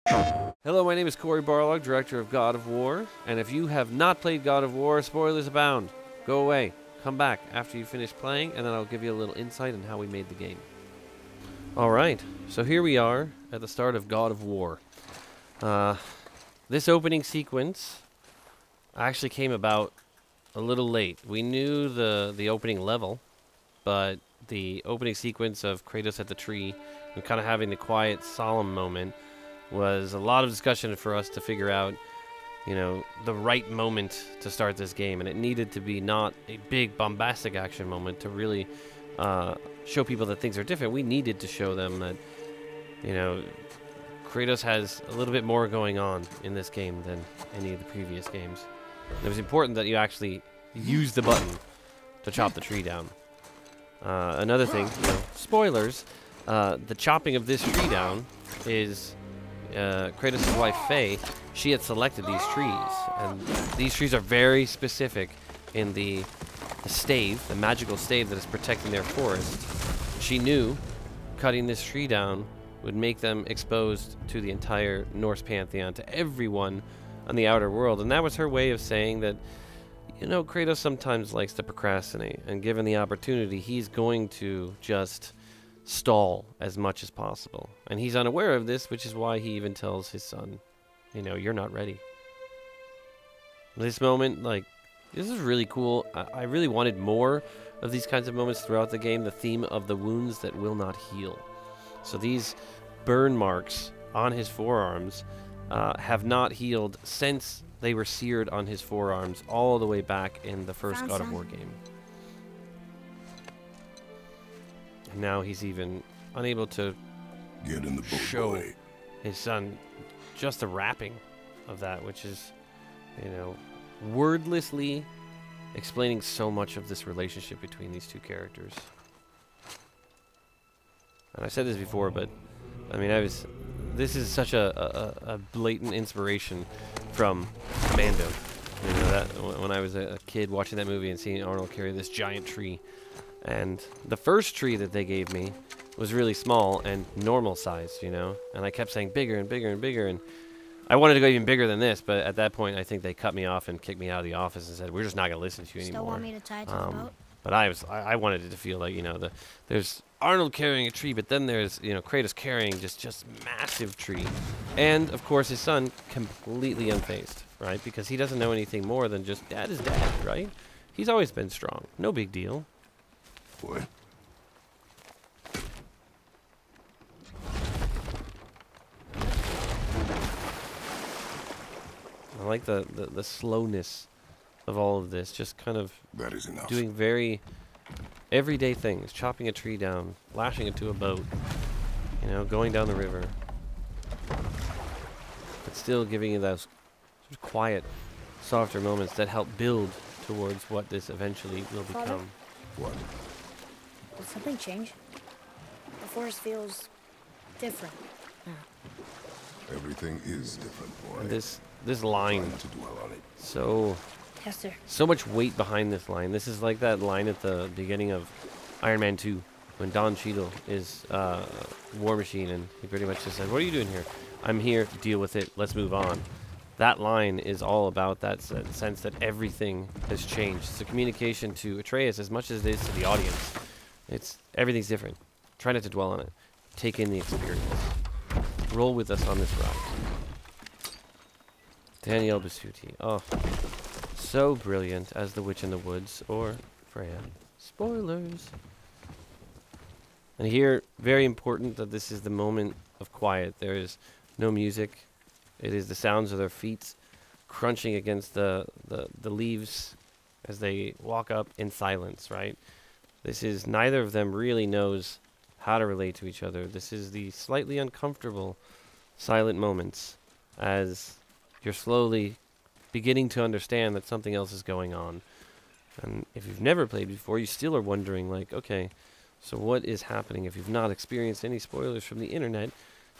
Hello, my name is Corey Barlog, director of God of War, and if you have not played God of War, spoilers abound. Go away. Come back after you finish playing, and then I'll give you a little insight on how we made the game. Alright, so here we are at the start of God of War. This opening sequence actually came about a little late. We knew the opening level, but the opening sequence of Kratos at the tree and kind of having the quiet, solemn moment was a lot of discussion for us to figure out, you know, the right moment to start this game. And it needed to be not a big, bombastic action moment to really show people that things are different. We needed to show them that, you know, Kratos has a little bit more going on in this game than any of the previous games. It was important that you actually use the button to chop the tree down. Another thing, you know, spoilers, the chopping of this tree down is Kratos' wife Faye. She had selected these trees, and these trees are very specific in the stave, the magical stave that is protecting their forest. She knew cutting this tree down would make them exposed to the entire Norse pantheon, to everyone on the outer world, and that was her way of saying that, you know, Kratos sometimes likes to procrastinate, and given the opportunity, he's going to just stall as much as possible. And he's unaware of this, which is why he even tells his son, you know, you're not ready. This moment, like, this is really cool. I really wanted more of these kinds of moments throughout the game. The theme of the wounds that will not heal. So these burn marks on his forearms have not healed since they were seared on his forearms all the way back in the first God of War game. And now he's even unable to Get in the boat, show boy. his son just the wrapping of that, which is, you know, wordlessly explaining so much of this relationship between these two characters. And I said this before, but I mean, this is such a blatant inspiration from Commando. You know, that when I was a kid watching that movie and seeing Arnold carry this giant tree, and the first tree that they gave me was really small and normal sized, you know, and I kept saying bigger and bigger and bigger, and I wanted to go even bigger than this, but at that point I think they cut me off and kicked me out of the office and said, we're just not going to listen to you anymore. Still want me to tie it to the boat? But I wanted it to feel like, you know, there's Arnold carrying a tree, but then there's, you know, Kratos carrying just massive tree. And, of course, his son completely unfazed, right? Because he doesn't know anything more than just dad is dad, right? He's always been strong. No big deal. Boy. I like the slowness of all of this, just kind of That is enough. doing very everyday things, chopping a tree down, lashing it to a boat, you know, going down the river, but still giving you those sort of quiet, softer moments that help build towards what this eventually will Father? become. What? Did something change? The forest feels different now. Everything is different, boy. And this line, Time to dwell on it. Yes, sir. so much weight behind this line. This is like that line at the beginning of Iron Man 2 when Don Cheadle is War Machine, and he pretty much just said, what are you doing here? I'm here to deal with it. Let's move on. That line is all about that sense that everything has changed. It's a communication to Atreus as much as it is to the audience. Everything's different. Try not to dwell on it. Take in the experience. Roll with us on this ride. Danielle Bisutti. Oh, so brilliant as the Witch in the Woods, or Freya. Spoilers. And here, very important that this is the moment of quiet. There is no music. It is the sounds of their feet crunching against the leaves as they walk up in silence, right? This is, neither of them really knows how to relate to each other. This is the slightly uncomfortable silent moments as you're slowly beginning to understand that something else is going on. And if you've never played before, you still are wondering, like, okay, so what is happening? If you've not experienced any spoilers from the internet,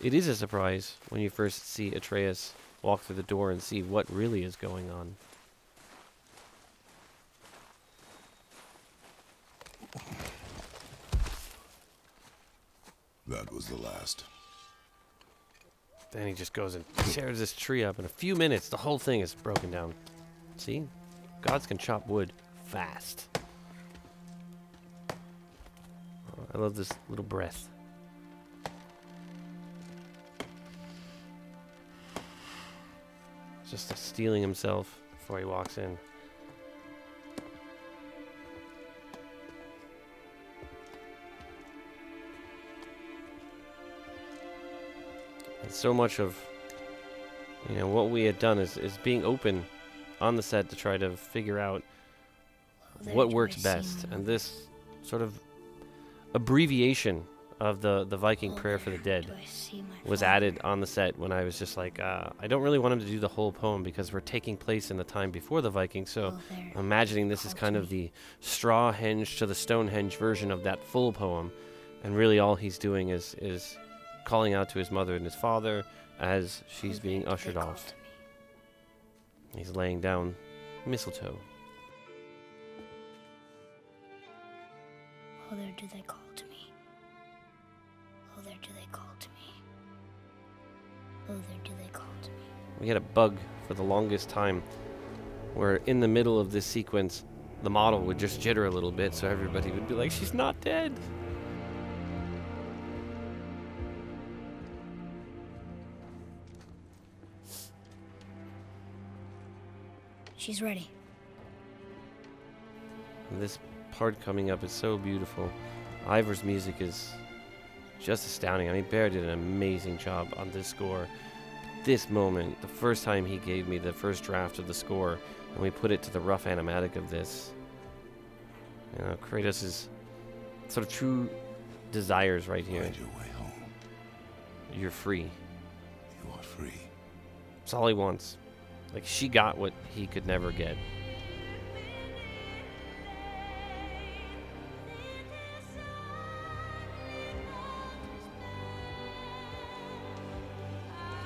it is a surprise when you first see Atreus walk through the door and see what really is going on. That was the last. Then he just goes and tears this tree up. In a few minutes, the whole thing is broken down. See? Gods can chop wood fast. Oh, I love this little breath. Just stealing himself before he walks in. And so much of, what we had done is being open on the set to try to figure out what worked best. And this sort of abbreviation of the Viking prayer for the dead was added on the set when I was just like, I don't really want him to do the whole poem because we're taking place in the time before the Vikings. So I'm imagining this is kind of the Strawhenge to the Stonehenge version of that full poem. And really all he's doing is calling out to his mother and his father as she's being ushered off. He's laying down mistletoe. Oh, there do they call to me. Oh, there do they call to me. Oh, there do they call to me. We had a bug for the longest time where in the middle of this sequence, the model would just jitter a little bit, so everybody would be like, she's not dead. She's ready. And this part coming up is so beautiful. Ivor's music is just astounding. I mean, Bear did an amazing job on this score. This moment, the first time he gave me the first draft of the score, and we put it to the rough animatic of this, Kratos' sort of true desires right here. Find your way home. You're free. You are free. That's all he wants. Like, she got what he could never get.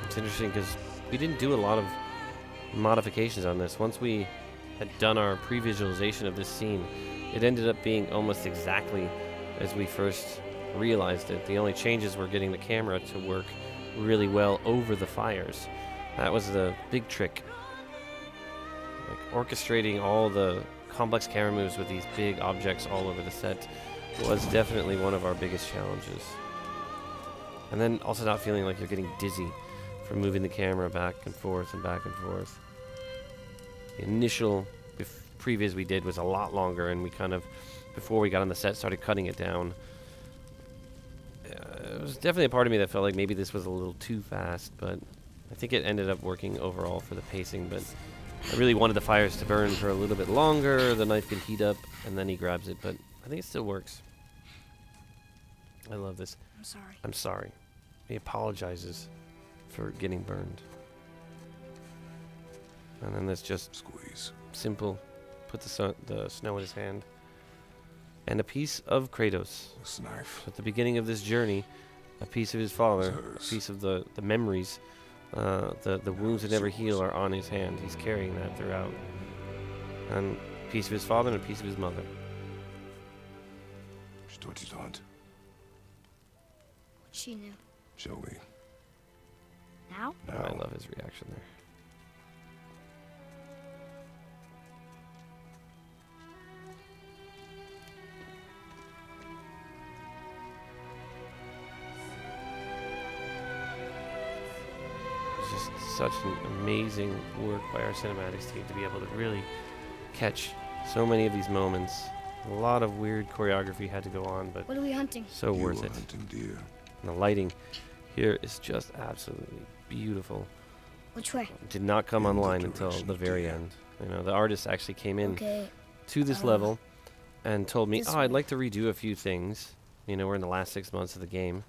It's interesting because we didn't do a lot of modifications on this. Once we had done our pre-visualization of this scene, it ended up being almost exactly as we first realized it. The only changes were getting the camera to work really well over the fires. That was the big trick. Like, orchestrating all the complex camera moves with these big objects all over the set was definitely one of our biggest challenges. And then also not feeling like you're getting dizzy from moving the camera back and forth and back and forth. The initial previs we did was a lot longer, and we kind of, before we got on the set, started cutting it down. It was definitely a part of me that felt like maybe this was a little too fast, but I think it ended up working overall for the pacing. But I really wanted the fires to burn for a little bit longer, the knife could heat up, and then he grabs it, but I think it still works. I love this. I'm sorry. I'm sorry. He apologizes for getting burned. And then this just Squeeze. simple, put the snow in his hand. And a piece of Kratos. This knife. At the beginning of this journey, a piece of his father, Hers. a piece of the memories, the wounds that never heal are on his hand. He's carrying that throughout. And a piece of his father and a piece of his mother. She told you don't. She knew. Shall we? Now? Oh, I love his reaction there. It's just such an amazing work by our cinematics team to be able to really catch so many of these moments. A lot of weird choreography had to go on, but What are we hunting? so You worth were it. hunting deer. And the lighting here is just absolutely beautiful. Which way? Did not come In the online until direction the of very deer. end. The artist actually came in Okay. to this Uh, level and told me, this oh, I'd way. like to redo a few things. We're in the last 6 months of the game.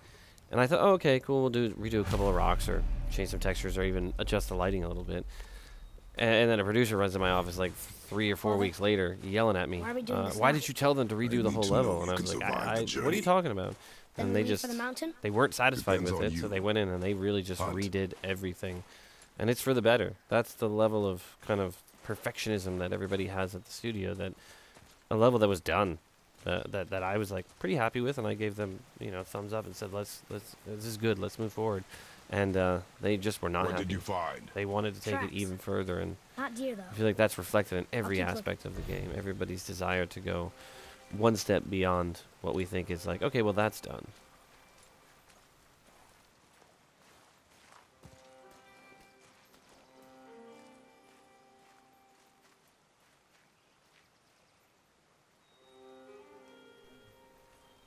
And I thought, oh, okay, cool, we'll redo a couple of rocks or change some textures or even adjust the lighting a little bit. And then a producer runs in my office like 3 or 4 Father, weeks later yelling at me, why are we doing this why now? did you tell them to redo the need whole to know level? you And I can was like, survive the what are journey. you talking about? Then And we they leave for the mountain? they weren't satisfied Depends with on it, so you. they went in and they really just Hunt. redid everything. And it's for the better. That's the level of kind of perfectionism that everybody has at the studio, that a level that was done, that I was like pretty happy with, and I gave them thumbs up and said, this is good, let's move forward. And they just were not What happy. did you find? They wanted to take it Tracks. even further, and Not deer, though. I feel like that's reflected in every keep looking. aspect of the game. Everybody's desire to go one step beyond what we think is like, okay, well, that's done.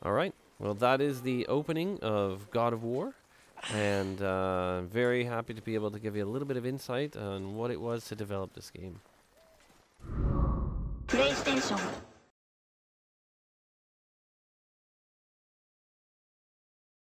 All right. Well, that is the opening of God of War. And I'm very happy to be able to give you a little bit of insight on what it was to develop this game. PlayStation